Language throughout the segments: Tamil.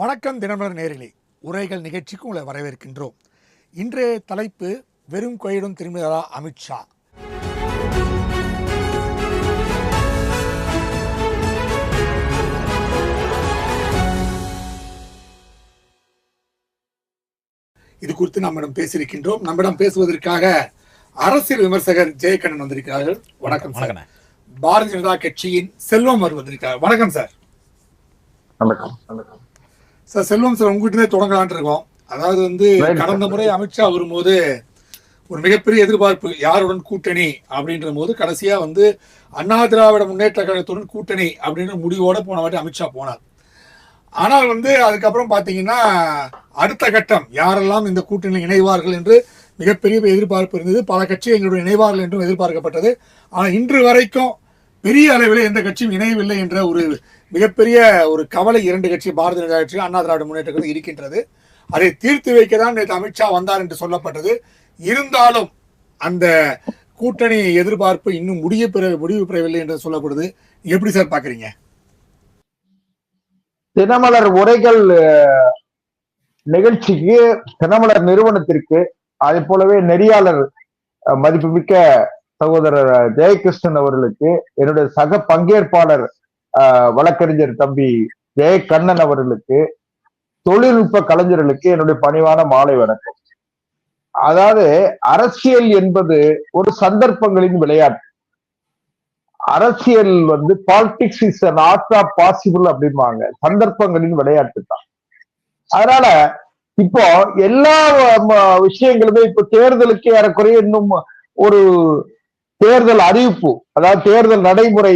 வணக்கம் தினமலர் நேயர்களே, உரைகள் நிகழ்ச்சிக்கு உங்களை வரவேற்கின்றோம். இன்றைய தலைப்பு வெறும் கையுடன் திரும்பினாரா அமித்ஷா. இது குறித்து நம்மிடம் பேசியிருக்கின்றோம். நம்மிடம் பேசுவதற்காக அரசியல் விமர்சகர் ஜெயக்கண்ணன் வந்திருக்கிறார்கள். வணக்கம் சார். பாரதிய ஜனதா கட்சியின் செல்வம் வருவதற்காக வணக்கம் சார். சார் செல்வம் சார், உங்ககிட்ட தொடங்கலான் இருக்கோம். அதாவது கடந்த முறை அமித்ஷா வரும்போது ஒரு மிகப்பெரிய எதிர்பார்ப்பு, யாருடன் கூட்டணி அப்படின்ற போது கடைசியா அண்ணா திராவிட முன்னேற்ற கழகத்துடன் கூட்டணி அப்படின்ற முடிவோட போன வாட்டி அமித்ஷா போனார். ஆனால் அதுக்கப்புறம் பாத்தீங்கன்னா அடுத்த கட்டம் யாரெல்லாம் இந்த கூட்டணியில் இணைவார்கள் என்று மிகப்பெரிய எதிர்பார்ப்பு இருந்தது. பல கட்சிகள் எங்களுடைய இணைவார்கள் என்றும் எதிர்பார்க்கப்பட்டது. ஆனால் இன்று வரைக்கும் பெரிய அளவில் எந்த கட்சியும் இணையவில்லை என்ற ஒரு மிகப்பெரிய ஒரு கவலை இரண்டு கட்சி, பாரதிய ஜனதா கட்சி, அண்ணா திராவிட முன்னேற்ற கழகம் இருக்கின்றது. அதை தீர்த்து வைக்க தான் நேற்று அமித்ஷா வந்தார் என்று சொல்லப்பட்டது. இருந்தாலும் அந்த கூட்டணி எதிர்பார்ப்பு இன்னும் முடிவு பெறவில்லை என்று சொல்லப்படுது. எப்படி சார் பாக்குறீங்க? தினமலர் உரைகள் நிகழ்ச்சிக்கு, தினமலர் நிறுவனத்திற்கு, அதே போலவே நெறியாளர் மதிப்புமிக்க சகோதரர் ஜெயகிருஷ்ணன் அவர்களுக்கு, என்னுடைய சக பங்கேற்பாளர் வழக்கறிஞர் தம்பி ஜெயக்கண்ணன் அவர்களுக்கு, தொழில்நுட்ப கலைஞர்களுக்கு என்னுடைய பணிவான மாலை வணக்கம். அதாவது அரசியல் என்பது ஒரு சந்தர்ப்பங்களின் விளையாட்டு. அரசியல் politics is an art of possible அப்படின்வாங்க. சந்தர்ப்பங்களின் விளையாட்டு தான். அதனால இப்போ எல்லா விஷயங்களுமே இப்போ தேர்தலுக்கு ஏறக்குறைய இன்னும் ஒரு தேர்தல் அறிவிப்பு, அதாவது தேர்தல் நடைமுறை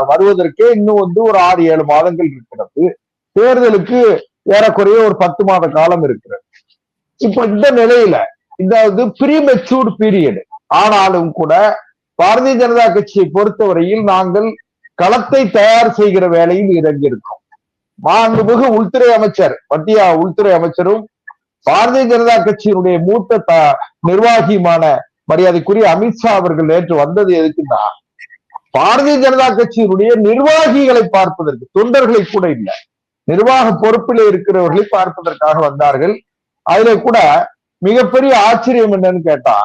வருவதற்கே இன்னும் ஒரு 6-7 மாதங்கள் இருக்கிறது. தேர்தலுக்கு ஏறக்குறைய ஒரு 10 மாத காலம் இருக்கிறது. இப்போ இந்த நிலையில ப்ரீமெச்சூர்ட் பீரியட். ஆனாலும் கூட பாரதிய ஜனதா கட்சியை பொறுத்தவரையில் நாங்கள் களத்தை தயார் செய்கிற வேலையில் இறங்கியிருக்கோம். மாண்புமிகு உள்துறை அமைச்சர், மத்திய உள்துறை அமைச்சரும் பாரதிய ஜனதா கட்சியினுடைய மூத்த நிர்வாகியுமான மரியாதைக்குரிய அமித்ஷா அவர்கள் நேற்று வந்தது எதுக்குன்னா, பாரதிய ஜனதா கட்சியினுடைய நிர்வாகிகளை பார்ப்பதற்கு, தொண்டர்களை கூட இல்லை, நிர்வாக பொறுப்பில் இருக்கிறவர்களை பார்ப்பதற்காக வந்தார்கள். அதுல கூட மிகப்பெரிய ஆச்சரியம் என்னன்னு கேட்டா,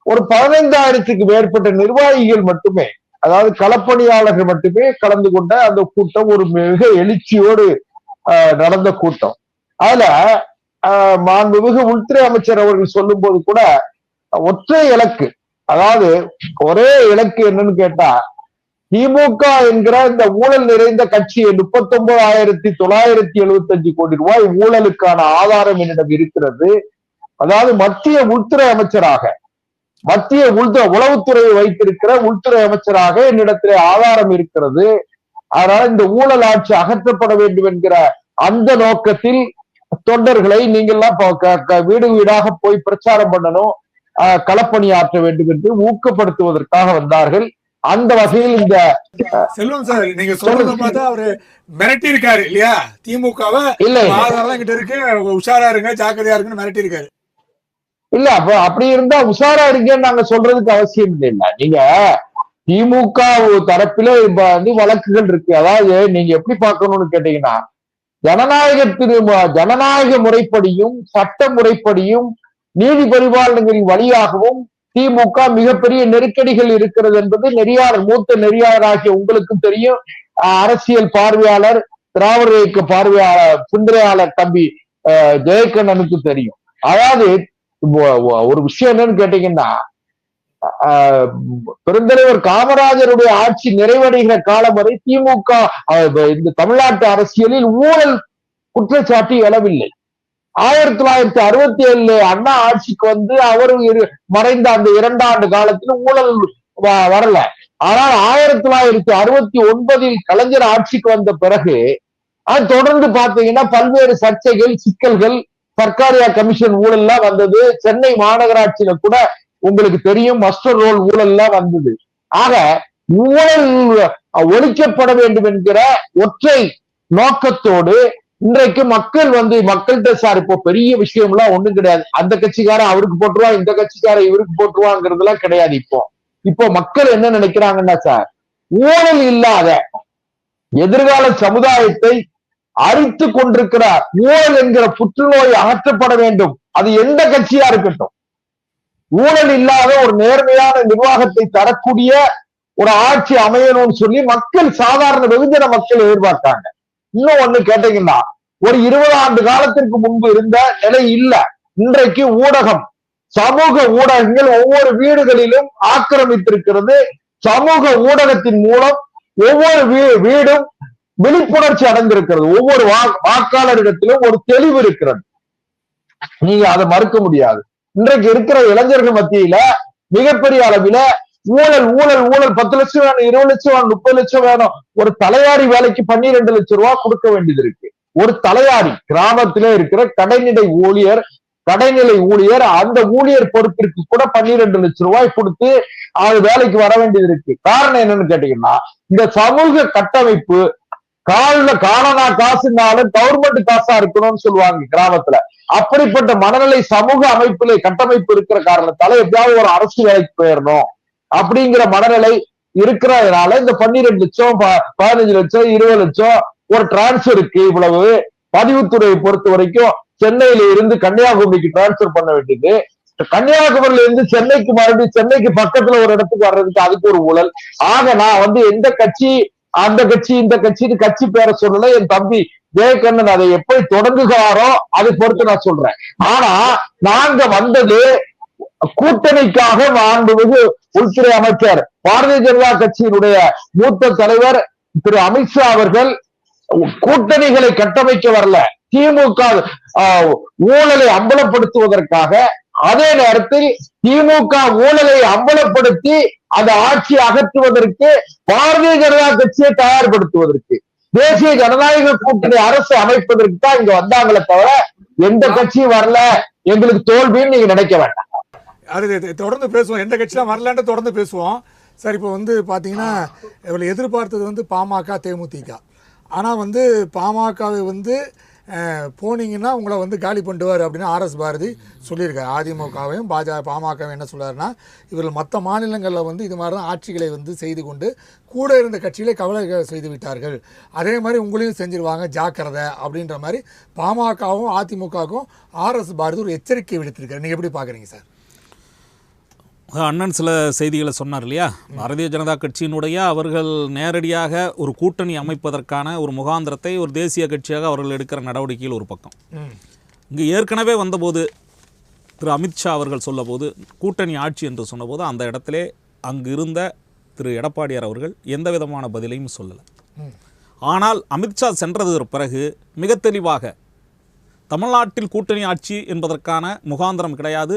ஒரு 15,000க்கு மேற்பட்ட நிர்வாகிகள் மட்டுமே, அதாவது களப்பணியாளர்கள் மட்டுமே கலந்து கொண்ட அந்த கூட்டம் ஒரு மிக எழுச்சியோடு நடந்த கூட்டம். அதுல மாண்புமிகு உள்துறை அமைச்சர் அவர்கள் சொல்லும் போது கூட ஒற்றை இலக்கு, அதாவது ஒரே இலக்கு என்னன்னு கேட்டா, திமுக என்கிற இந்த ஊழல் நிறைந்த கட்சியை 39,975 கோடி ரூபாய் ஊழலுக்கான ஆதாரம் என்னிடம் இருக்கிறது. அதாவது மத்திய உள்துறை அமைச்சராக, மத்திய உளவுத்துறையை வைத்திருக்கிற உள்துறை அமைச்சராக என்னிடத்திலே ஆதாரம் இருக்கிறது. அதனால இந்த ஊழல் ஆட்சி அகற்றப்பட வேண்டும் என்கிற அந்த நோக்கத்தில் தொண்டர்களை நீங்கள்லாம் வீடு வீடாக போய் பிரச்சாரம் பண்ணணும், களப்பணியாற்ற வேண்டும் என்று ஊக்கப்படுத்துவதற்காக வந்தார்கள். அந்த வகையில் இந்த செல்வம் சார், நீங்க சொல்றத பார்த்தா அவரு மிரட்டி இருக்காரு இல்லையா? திமுகவை கிட்ட இருக்கு, உஷாரா இருங்க, ஜாக்கிரதையா இருக்குன்னு மிரட்டி இருக்காரு. இல்ல, அப்ப அப்படி இருந்தா உஷாரா இருக்கேன்னு நாங்க சொல்றதுக்கு அவசியம் இல்லை. நீங்க திமுக தரப்பில வழக்குகள் இருக்கு. அதாவது நீங்க எப்படி பார்க்கணும்னு கேட்டீங்கன்னா, ஜனநாயக முறைப்படியும் சட்ட முறைப்படியும் நீதி பரிபாலனங்களின் வழியாகவும் திமுக மிகப்பெரிய நெருக்கடிகள் இருக்கிறது என்பது மூத்த நெறியாளராகிய உங்களுக்கும் தெரியும். அரசியல் பார்வையாளர், திராவிட இயக்க பார்வையாளர், சிந்தனையாளர் தம்பி ஜெயக்கண்ணனுக்கு தெரியும். அதாவது ஒரு விஷயம் என்னன்னு கேட்டீங்கன்னா, பெருந்தலைவர் காமராஜருடைய ஆட்சி நிறைவடைகிற காலம் வரை திமுக இந்த தமிழ்நாட்டு அரசியலில் ஊழல் குற்றச்சாட்டு எழவில்லை. 1967 அண்ணா ஆட்சிக்கு அவரு மறைந்த அந்த 2 ஆண்டு காலத்துல ஊழல் வரல. ஆனால் 1969 கலைஞர் ஆட்சிக்கு வந்த பிறகு அது தொடர்ந்து பாத்தீங்கன்னா பல்வேறு சர்ச்சைகள், சிக்கல்கள், சர்க்காரியா கமிஷன் ஊழல் எல்லாம் வந்தது. சென்னை மாநகராட்சியில கூட உங்களுக்கு தெரியும் மஸ்டர் ரோல் ஊழல் எல்லாம் வந்தது. ஆக ஊழல் ஒழிக்கப்பட வேண்டும் என்கிற ஒற்றை நோக்கத்தோடு இன்றைக்கு மக்கள் மக்கள்கிட்ட சார் இப்போ பெரிய விஷயம் எல்லாம் ஒண்ணும் கிடையாது, அந்த கட்சிக்காரன் அவருக்கு போட்டுருவான், இந்த கட்சிக்காரன் இவருக்கு போட்டுருவாங்கிறது எல்லாம் கிடையாது. இப்போ மக்கள் என்ன நினைக்கிறாங்கன்னா, சார் ஊழல் இல்லாத எதிர்கால சமுதாயத்தை அரித்து கொண்டிருக்கிற ஊழல் என்கிற புற்றுநோய் அகற்றப்பட வேண்டும். அது எந்த கட்சியா இருக்கட்டும். ஊழல் இல்லாத ஒரு நேர்மையான நிர்வாகத்தை தரக்கூடிய ஒரு ஆட்சி அமையணும்னு சொல்லி மக்கள், சாதாரண வெகுஜன மக்கள் எதிர்பார்த்தாங்க. இன்னும் ஒண்ணு கேட்டீங்கன்னா, ஒரு 20 ஆண்டு காலத்திற்கு முன்பு இருந்த நிலை இல்ல. இன்றைக்கு ஊடகம், சமூக ஊடகங்கள் ஒவ்வொரு வீடுகளிலும் ஆக்கிரமித்திருக்கிறது. சமூக ஊடகத்தின் மூலம் ஒவ்வொரு வீடும் விழிப்புணர்ச்சி அடைந்திருக்கிறது. ஒவ்வொரு வாக்காளரிடத்திலும் ஒரு தெளிவு இருக்கிறது. நீங்க அதை மறுக்க முடியாது. இன்றைக்கு இருக்கிற இளைஞர்கள் மத்தியில மிகப்பெரிய அளவில ஊழல் ஊழல் ஊழல் 10 லட்சம் வேணும், 20 லட்சம் வேணும், 30 லட்சம் வேணும். ஒரு தலையாரி வேலைக்கு 12 லட்சம் ரூபாய் கொடுக்க வேண்டியது இருக்கு. ஒரு தலையாரி கிராமத்திலே இருக்கிற கடைநிலை ஊழியர் அந்த ஊழியர் பொறுப்பிற்கு கூட 12 லட்சம் ரூபாய் கொடுத்து அது வேலைக்கு வர வேண்டியது இருக்கு. காரணம் என்னன்னு கேட்டீங்கன்னா, இந்த சமூக கட்டமைப்பு காலனா காசுனாலும் கவர்மெண்ட் காசா இருக்கணும்னு சொல்லுவாங்க கிராமத்துல. அப்படிப்பட்ட மனநிலை சமூக அமைப்பிலே கட்டமைப்பு இருக்கிற காரணத்தால எப்படியாவது ஒரு அரசு வேலைக்கு போயிடணும் அப்படிங்கிற மனநிலை இருக்கிறதுனால இந்த 12 லட்சம் 15 லட்சம் 20 லட்சம் ஒரு டிரான்ஸ்பருக்கு இவ்வளவு. பதிவுத்துறையை பொறுத்த வரைக்கும் சென்னையில இருந்து கன்னியாகுமரிக்கு டிரான்ஸ்பர் பண்ண வேண்டியது, கன்னியாகுமரியில இருந்து சென்னைக்கு மறுபடியும் சென்னைக்கு பக்கத்துல ஒரு இடத்துக்கு வர்றதுக்கு அதுக்கு ஒரு ஊழல். ஆக நான் எந்த கட்சி அந்த கட்சி இந்த கட்சின்னு கட்சி பேரை சொல்லல. என் தம்பி ஜெயகண்ணன் அதை எப்படி தொடங்குகிறாரோ அதை பொறுத்து நான் சொல்றேன். ஆனா நாங்க வந்தது கூட்டணிக்காக. மாண்புமிகு உள்துறை அமைச்சர், பாரதிய ஜனதா கட்சியினுடைய மூத்த தலைவர் திரு அமித்ஷா அவர்கள் கூட்டணிகளை கட்டமைக்க வரல, திமுக ஊழலை அம்பலப்படுத்துவதற்காக. அதே நேரத்தில் திமுக ஊழலை அம்பலப்படுத்தி அந்த ஆட்சியை அகற்றுவதற்கு பாரதிய ஜனதா கட்சியை தயார்படுத்துவதற்கு தேசிய ஜனநாயக கூட்டணி அரசு அமைப்பதற்கு தான் இங்க வந்தாங்களே தவிர எந்த கட்சியும் வரல. எங்களுக்கு தோல்வின்னு நீங்க நினைக்க வேண்டாம். அது தொடர்ந்து பேசுவோம். எந்த கட்சியும் வரலான்னு தொடர்ந்து பேசுவோம். சார், இப்போ பாத்தீங்கன்னா இவளை எதிர்பார்த்தது பாமக தேமுதிக. ஆனால் பாமகவை போனீங்கன்னா உங்களை காலி பண்ணுவார் அப்படின்னு ஆர்எஸ் பாரதி சொல்லியிருக்காரு. அதிமுகவையும் பாமகவும் என்ன சொல்றாருன்னா, இவர்கள் மற்ற மாநிலங்களில் இது மாதிரி தான் ஆட்சிகளை செய்து கொண்டு கூட இருந்த கட்சிகளை கவலை செய்து விட்டார்கள், அதே மாதிரி உங்களையும் செஞ்சிருவாங்க, ஜாக்கிரதை அப்படின்ற மாதிரி பாமகவும் அதிமுகவுக்கும் ஆர்எஸ் பாரதி ஒரு எச்சரிக்கை விடுத்திருக்காரு. நீங்கள் எப்படி பார்க்குறீங்க சார்? அண்ணன் சில செய்திகளை சொன்னார் இல்லையா, பாரதிய ஜனதா கட்சியினுடைய அவர்கள் நேரடியாக ஒரு கூட்டணி அமைப்பதற்கான ஒரு முகாந்திரத்தை ஒரு தேசிய கட்சியாக அவர்கள் எடுக்கிற நடவடிக்கையில் ஒரு பக்கம். இங்கு ஏற்கனவே வந்தபோது திரு அமித்ஷா அவர்கள் சொல்லபோது கூட்டணி ஆட்சி என்று சொன்னபோது அந்த இடத்திலே அங்கு இருந்த திரு எடப்பாடியார் அவர்கள் எந்த விதமான பதிலையும் சொல்லலை. ஆனால் அமித்ஷா சென்றதற்கு பிறகு மிக தெளிவாக தமிழ்நாட்டில் கூட்டணி ஆட்சி என்பதற்கான முகாந்திரம் கிடையாது,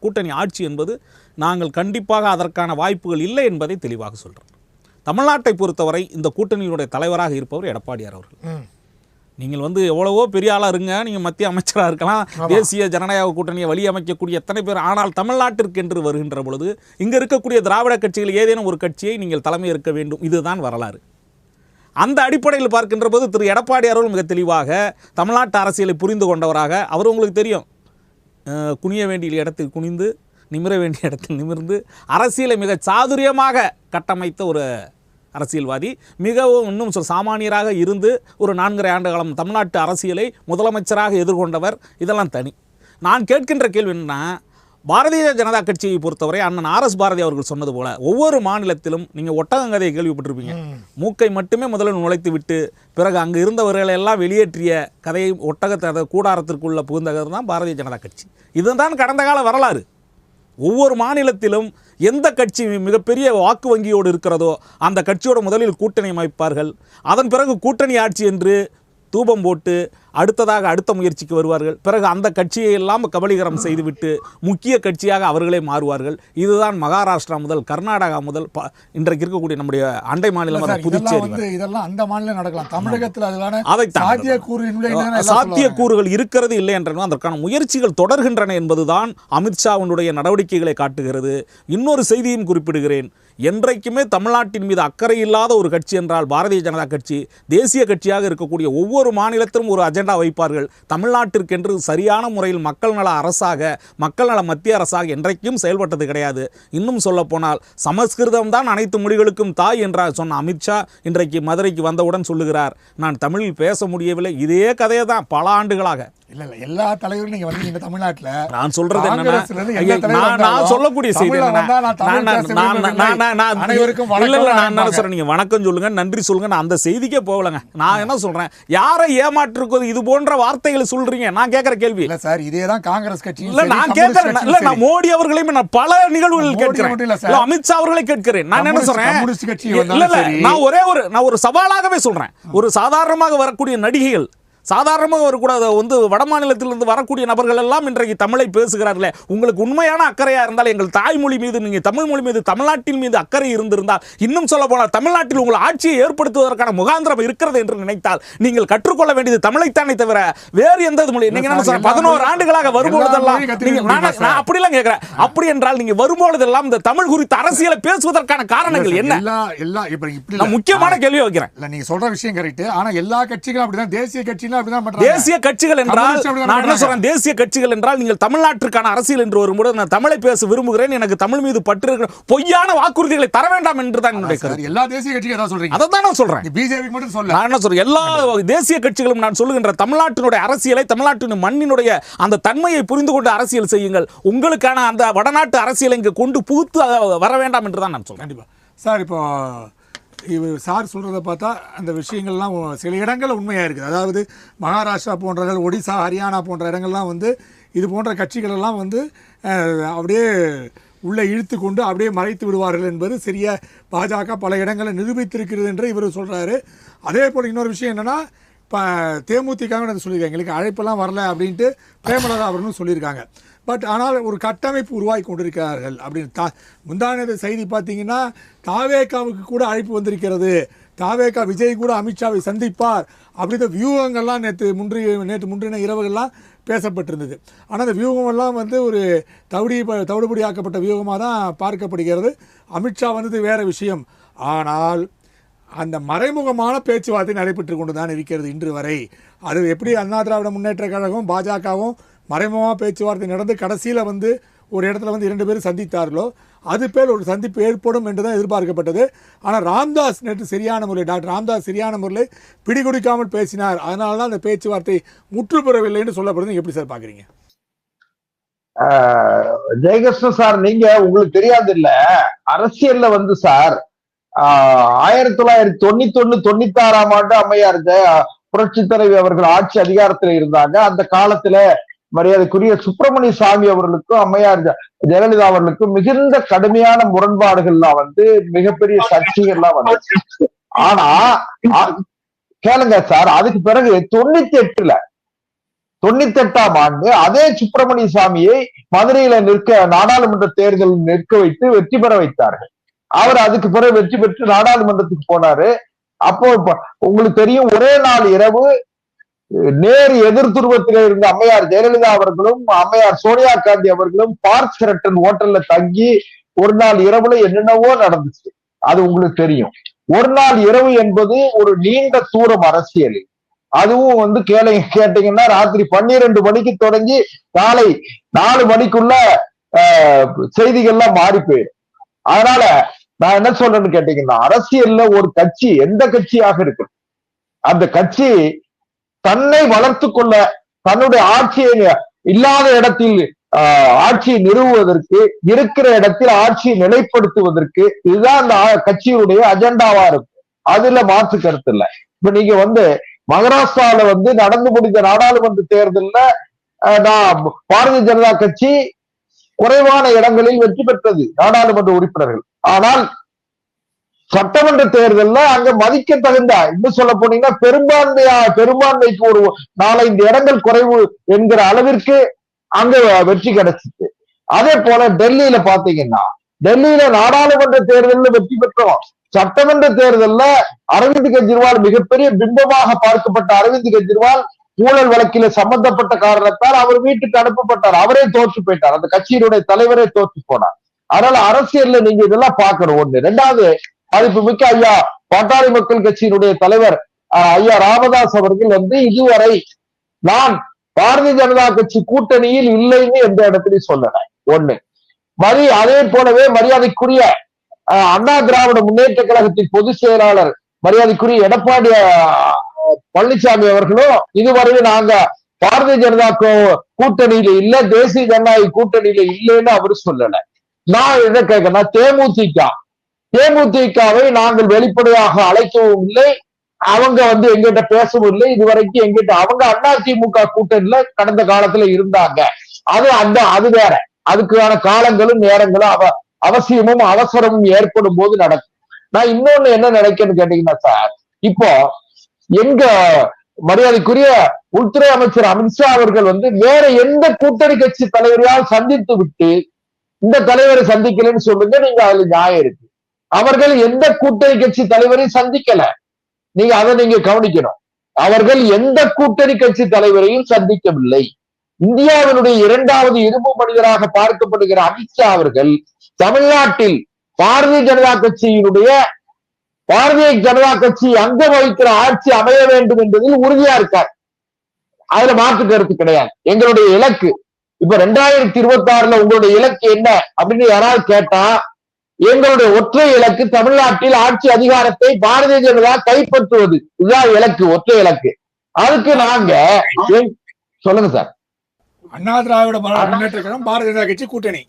கூட்டணி ஆட்சி என்பது நாங்கள் கண்டிப்பாக அதற்கான வாய்ப்புகள் இல்லை என்பதை தெளிவாக சொல்கிறோம். தமிழ்நாட்டை பொறுத்தவரை இந்த கூட்டணியினுடைய தலைவராக இருப்பவர் எடப்பாடியார் அவர்கள். நீங்கள் எவ்வளவோ பெரிய ஆளாக இருங்க, நீங்கள் மத்திய அமைச்சராக இருக்கலாம், தேசிய ஜனநாயக கூட்டணியை வழி அமைக்கக்கூடிய எத்தனை பேர், ஆனால் தமிழ்நாட்டிற்கு என்று வருகின்ற பொழுது இங்கே இருக்கக்கூடிய திராவிட கட்சிகள் ஏதேனும் ஒரு கட்சியை நீங்கள் தலைமை ஏற்க வேண்டும். இதுதான் வரலாறு. அந்த அடிப்படையில் பார்க்கின்ற போது திரு எடப்பாடியார் அவர்கள் மிக தெளிவாக தமிழ்நாட்டு அரசியலை புரிந்து கொண்டவராக, அவர் உங்களுக்கு தெரியும், குனிய வேண்டிய இடத்தில் குனிந்து நிமிர வேண்டிய இடத்தில் நிமிர்ந்து அரசியலை மிக சாதுரியமாக கட்டமைத்த ஒரு அரசியல்வாதி. மிகவும் இன்னும் சாமானியராக இருந்து ஒரு 4.5 ஆண்டு காலம் தமிழ்நாட்டு அரசியலை முதலமைச்சராக எதிர்கொண்டவர். இதெல்லாம் தனி. நான் கேட்கின்ற கேள்வி என்னன்னா, பாரதிய ஜனதா கட்சியை பொறுத்தவரை அண்ணன் ஆர்எஸ் பாரதி அவர்கள் சொன்னது போல ஒவ்வொரு மாநிலத்திலும் நீங்கள் ஒட்டகங்கதையை கேள்விப்பட்டிருப்பீங்க. மூக்கை மட்டுமே முதலில் நுழைத்து விட்டு பிறகு அங்கு இருந்தவர்களை எல்லாம் வெளியேற்றிய கதையை ஒட்டகத்தை கூடாரத்திற்குள்ள புகுந்தது தான் பாரதிய ஜனதா கட்சி. இதுதான் கடந்த கால வரலாறு. ஒவ்வொரு மாநிலத்திலும் எந்த கட்சி மிகப்பெரிய வாக்கு வங்கியோடு இருக்கிறதோ அந்த கட்சியோட முதலில் கூட்டணி அமைப்பார்கள். அதன் பிறகு கூட்டணி ஆட்சி என்று தூபம் போட்டு அடுத்ததாக அடுத்த முயற்சிக்கு வருவார்கள். பிறகு அந்த கட்சியை எல்லாம் கபலீகரம் செய்துவிட்டு முக்கிய கட்சியாக அவர்களே மாறுவார்கள். இதுதான் மகாராஷ்டிரா முதல் கர்நாடகா முதல் இன்றைக்கு இருக்கக்கூடிய நம்முடைய அண்டை மாநிலம் புதுச்சேரி, இதெல்லாம் அந்த மாநிலம் நடக்கலாம். தமிழகத்தில் சாத்தியக்கூறுகள் இருக்கிறது இல்லை என்றாலும் அதற்கான முயற்சிகள் தொடர்கின்றன என்பதுதான் அமித்ஷாவினுடைய நடவடிக்கைகளை காட்டுகிறது. இன்னொரு செய்தியும் குறிப்பிடுகிறேன். என்றைக்குமே தமிழ்நாட்டின் மீது அக்கறை இல்லாத ஒரு கட்சி என்றால் பாரதிய ஜனதா கட்சி. தேசிய கட்சியாக இருக்கக்கூடிய ஒவ்வொரு மாநிலத்திலும் ஒரு அஜெண்டா அஜெண்டா வைப்பார்கள். தமிழ்நாட்டிற்கென்று சரியான முறையில் மக்கள் நல அரசாக, மக்கள் நல மத்திய அரசாக என்றைக்கும் செயல்பட்டது கிடையாது. இன்னும் சொல்ல போனால் சமஸ்கிருதம் தான் அனைத்து மொழிகளுக்கும் தாய் என்றார் சொன்ன அமித்ஷா இன்றைக்கு மதுரைக்கு வந்தவுடன் சொல்லுகிறார், நான் தமிழில் பேச முடியவில்லை. இதே கதையை தான் பல ஆண்டுகளாக. இல்ல எல்லா தலைவரும் நீங்க வந்து தமிழ்நாட்டுல நான் சொல்றது என்னன்னா, நான் சொல்லக்கூடிய செய்தி நீங்க வணக்கம் சொல்லுங்க, நன்றி சொல்லுங்க, நான் அந்த செய்திக்கே போகலங்க. நான் என்ன சொல்றேன், யாரை ஏமாற்றுவது இது போன்ற வார்த்தைகளை சொல்றீங்க? நான் கேட்கிற கேள்வி இல்ல சார், இதேதான் காங்கிரஸ் கட்சி. இல்ல நான் கேட்கிறேன், இல்ல நான் மோடி அவர்களையும் நான் பல நிகழ்வுகள் கேட்கிறேன், அமித்ஷா அவர்களை கேட்கிறேன். நான் என்ன சொல்றேன், நான் ஒரு சவாலாகவே சொல்றேன், ஒரு சாதாரணமாக வரக்கூடிய நடிகைகள், சாதாரணமாக வரக்கூடாது வந்து வட மாநிலத்திலிருந்து வரக்கூடிய நபர்கள் எல்லாம் இன்றைக்கு தமிழை பேசுகிறார்களே, உங்களுக்கு உண்மையான அக்கறையா இருந்தால் எங்கள் தாய்மொழி மீது, நீங்க தமிழ் மொழி மீது, தமிழ்நாட்டின் மீது அக்கறை இருந்திருந்தால், இன்னும் சொல்ல போனால் தமிழ்நாட்டில் உங்கள் ஆட்சியை ஏற்படுத்துவதற்கான முகாந்திரம் இருக்கிறது என்று நினைத்தால் நீங்கள் கற்றுக்கொள்ள வேண்டியது தமிழைத்தானே தவிர வேறு எந்த மொழி. நீங்க என்ன சொல்ற, 11 ஆண்டுகளாக வரும்பொழுதெல்லாம் நான் அப்படிலாம் கேட்கிறேன். அப்படி என்றால் நீங்க வரும்பொழுதெல்லாம் இந்த தமிழ் குறித்த அரசியலை பேசுவதற்கான காரணங்கள் என்ன? முக்கியமான கேள்வி வைக்கிறேன். நீங்க சொல்ற விஷயம் கரெக்ட். ஆனா எல்லா கட்சிகளும் அப்படிதான், தேசிய கட்சிகள் தேசிய கட்சிகள் என்றால், நான் என்ன சொல்றேன், தேசிய கட்சிகள் என்றால் நீங்கள் தமிழ்நாட்டிற்கான அரசியல் என்று வரும்போது நான் தமிழை பேச விரும்புகிறேன், எனக்கு தமிழ் மீது பற்று இருக்கிற பொய்யான வாக்குறுதிகளை தர வேண்டாம் என்று தான் என்னுடைய கருத்து. எல்லா தேசிய கட்சிகளும் அதான் சொல்றீங்க. அதை தான் நான் சொல்றேன். பிஜேபி மட்டும் சொல்ல, நான் என்ன சொல்றேன், எல்லா தேசிய கட்சிகளும் நான் சொல்லுகின்ற தமிழ்நாட்டினுடைய அரசியலை, தமிழ்நாட்டின் மண்ணினுடைய அந்த தன்மையை புரிந்து கொண்டு அரசியல் செய்யுங்கள். உங்களுக்கான அந்த வடநாட்டு அரசியலை இங்கு கொண்டு புகுத்து வர வேண்டாம் என்று தான் நான் சொல்றேன். கண்டிப்பா சார். இப்போ இவர் சார் சொல்கிறத பார்த்தா அந்த விஷயங்கள்லாம் சில இடங்களில் உண்மையாக இருக்குது. அதாவது மகாராஷ்டிரா போன்ற, ஒடிசா, ஹரியானா போன்ற இடங்கள்லாம் வந்து இது போன்ற கட்சிகளெல்லாம் வந்து அப்படியே உள்ளே இழுத்து கொண்டு அப்படியே மறைத்து விடுவார்கள் என்பது சரியா பாஜக பல இடங்களில் நிரூபித்திருக்கிறது என்று இவர் சொல்கிறாரு. அதே போல் இன்னொரு விஷயம் என்னென்னா, இப்போ தேமுதிக சொல்லியிருக்காங்க, எங்களுக்கு அழைப்பெல்லாம் வரல அப்படின்ட்டு பிரேமலதா அவர்களும் சொல்லியிருக்காங்க. பட் ஆனால் ஒரு கட்டமைப்பு உருவாக்கி கொண்டிருக்கிறார்கள் அப்படின்னு முந்தானது செய்தி பார்த்தீங்கன்னா, தாவேகாவுக்கு கூட அழைப்பு வந்திருக்கிறது, தாவேகா விஜய் கூட அமித்ஷாவை சந்திப்பார் அப்படின்ற வியூகங்கள்லாம் நேற்று முன்றின இரவுகள்லாம் பேசப்பட்டிருந்தது. ஆனால் அந்த வியூகமெல்லாம் வந்து ஒரு தவிடுபடியாக்கப்பட்ட வியூகமாக தான் பார்க்கப்படுகிறது. அமித்ஷா வந்தது வேறு விஷயம். ஆனால் அந்த மறைமுகமான பேச்சுவார்த்தை நடைபெற்று கொண்டு தான் இருக்கிறது இன்று வரை. அது எப்படி அண்ணா திராவிட முன்னேற்ற கழகம் பாஜகவும் மறைமுகமாக பேச்சுவார்த்தை நடந்து கடைசியில் வந்து ஒரு இடத்துல வந்து 2 பேரும் சந்தித்தார்களோ அது பேர் ஒரு சந்திப்பு ஏற்படும் என்று தான் எதிர்பார்க்கப்பட்டது. ஆனால் ராம்தாஸ் நேற்று சரியான முறையில், டாக்டர் ராம்தாஸ் சரியான முறையில் பிடிகொடுக்காமல் பேசினார். அதனால தான் அந்த பேச்சுவார்த்தை முற்றுப்பெறவில்லை என்று சொல்லப்படுது. எப்படி சார் பார்க்குறீங்க? ஜெயகிருஷ்ணன் சார், நீங்க உங்களுக்கு தெரியாது இல்ல, அரசியல்ல வந்து சார் 1991, 96ஆம் ஆண்டு அம்மையார் புரட்சி தலைவி அவர்கள் ஆட்சி அதிகாரத்தில் இருந்தாங்க. அந்த காலத்துல மரியாதைக்குரிய சுப்பிரமணிய சாமி அவர்களுக்கும் அம்மையார் ஜெயலலிதா அவர்களுக்கும் மிகுந்த கடுமையான முரண்பாடுகள்லாம் வந்து மிகப்பெரிய சர்ச்சைகள்லாம் வந்துச்சு. ஆனா கேளுங்க சார், அதுக்கு பிறகு 98ஆம் ஆண்டு அதே சுப்பிரமணிய சாமியை மதுரையில நாடாளுமன்ற தேர்தலில் நிற்க வைத்து வெற்றி பெற வைத்தார்கள். அவர் அதுக்கு பிறகு வெற்றி பெற்று நாடாளுமன்றத்துக்கு போனாரு. அப்போ உங்களுக்கு தெரியும், ஒரே நாள் இரவு நேர் எதிர் துருவத்தில் இருந்த அம்மையார் ஜெயலலிதா அவர்களும் அம்மையார் சோனியா காந்தி அவர்களும் பார்க் ஷெரட்டன் ஹோட்டல்ல தங்கி ஒரு நாள் இரவுல என்னென்னவோ நடந்துச்சு. அது உங்களுக்கு தெரியும். ஒரு நாள் இரவு என்பது ஒரு நீண்ட தூரம் அரசியல். அதுவும் வந்து கேட்டீங்கன்னா ராத்திரி 12 மணிக்கு தொடங்கி காலை 4 மணிக்குள்ள செய்திகள்லாம் மாறி போயிடும். அதனால நான் என்ன சொல்றேன்னு கேட்டீங்கன்னா, அரசியல்ல ஒரு கட்சி எந்த கட்சியாக இருக்கு, அந்த கட்சி தன்னை வளர்த்து கொள்ள, தன்னுடைய ஆட்சியை இல்லாத இடத்தில் ஆட்சியை நிறுவுவதற்கு, இருக்கிற இடத்தில் ஆட்சியை நிலைப்படுத்துவதற்கு இதுதான் அந்த கட்சியுடைய அஜெண்டாவா இருக்கும். அதுல மாற்று கருத்து இல்லை. இப்ப நீங்க வந்து மகாராஷ்டிரால வந்து நடந்து முடிந்த நாடாளுமன்ற தேர்தல்ல பாரதிய ஜனதா கட்சி குறைவான இடங்களில் வெற்றி பெற்றது நாடாளுமன்ற உறுப்பினர்கள். ஆனால் சட்டமன்ற தேர்தல்ல அங்க மதிக்க தகுந்த, இன்னும் சொல்ல போனீங்கன்னா பெரும்பான்மைக்கு ஒரு 4-5 இடங்கள் குறைவு என்கிற அளவிற்கு அங்க வெற்றி கிடைச்சிச்சு. அதே போல டெல்லியில பாத்தீங்கன்னா, டெல்லியில நாடாளுமன்ற தேர்தலில் வெற்றி பெற்றோம். சட்டமன்ற தேர்தல்ல அரவிந்த் கெஜ்ரிவால் மிகப்பெரிய பிம்பமாக பார்க்கப்பட்ட அரவிந்த் கெஜ்ரிவால் ஊழல் வழக்கில சம்பந்தப்பட்ட காரணத்தால் அவர் வீட்டுக்கு அனுப்பப்பட்டார். அவரே தோற்று போயிட்டார். அந்த கட்சியினுடைய தலைவரே தோற்று போனார். அதனால அரசியல்ல நீங்க இதெல்லாம் பார்க்கணும். ஒண்ணு. 2வது, மதிப்பு மிக்க ஐயா பாட்டாளி மக்கள் கட்சியினுடைய தலைவர் ஐயா ராமதாஸ் அவர்கள் வந்து இதுவரை நான் பாரதிய ஜனதா கட்சி கூட்டணியில் இல்லைன்னு எந்த இடத்துலயும் சொல்லல. ஒண்ணு. அதே போலவே மரியாதைக்குரிய அண்ணா திராவிட முன்னேற்ற கழகத்தின் பொதுச் செயலாளர் மரியாதைக்குரிய எடப்பாடி பழனிசாமி அவர்களும் இதுவரையும் நாங்க பாரதிய ஜனதா கூட்டணியில இல்ல, தேசிய ஜனநாயக கூட்டணியில இல்லைன்னு அவரு சொல்லல. நான் என்ன கேட்கிறேன், தேமுதிகவை நாங்கள் வெளிப்படையாக அழைக்கவும் இல்லை, அவங்க எங்கிட்ட பேசவும் இல்லை. இதுவரைக்கும் எங்கிட்ட அவங்க அதிமுக கூட்டணியில கடந்த காலத்துல இருந்தாங்க. அது வேற. அதுக்கான காலங்களும் நேரங்களும் அவசியமும் அவசரமும் ஏற்படும் போது நடக்கும். நான் இன்னொன்னு என்ன நினைக்கிறேன்னு கேட்டீங்கன்னா சார், இப்போ எங்க மரியாதைக்குரிய உள்துறை அமைச்சர் அமித்ஷா அவர்கள் வேற எந்த கூட்டணி கட்சி தலைவரையால் சந்தித்து விட்டு இந்த தலைவரை சந்திக்கலன்னு சொல்லுங்க, நீங்க அதுல நியாயம் இருக்கு. அவர்கள் எந்த கூட்டணி கட்சி தலைவரையும் சந்திக்கல, நீங்க அதை நீங்க கவனிக்கணும். அவர்கள் எந்த கூட்டணி கட்சி தலைவரையும் சந்திக்கவில்லை. இந்தியாவினுடைய இரண்டாவது இரும்பு மனிதராக பார்க்கப்படுகிற அமித்ஷா அவர்கள் தமிழ்நாட்டில் பாரதிய ஜனதா கட்சி அங்கம் வகிக்கிற ஆட்சி அமைய வேண்டும் என்பதில் உறுதியா இருக்கார். அதுல மாற்று கருத்து கிடையாது. எங்களுடைய இலக்கு இப்ப 2026 உங்களுடைய இலக்கு என்ன அப்படின்னு யாராவது கேட்டா, எங்களுடைய ஒற்றை இலக்கு தமிழ்நாட்டில் ஆட்சி அதிகாரத்தை பாரதிய ஜனதா கைப்பற்றுவது. இதுதான் இலக்கு, ஒற்றை இலக்கு. அதுக்கு நாங்க சொல்லுங்க சார். அண்ணா திராவிட முன்னேற்ற கழகம் பாரதிய ஜனதா கட்சி கூட்டணி,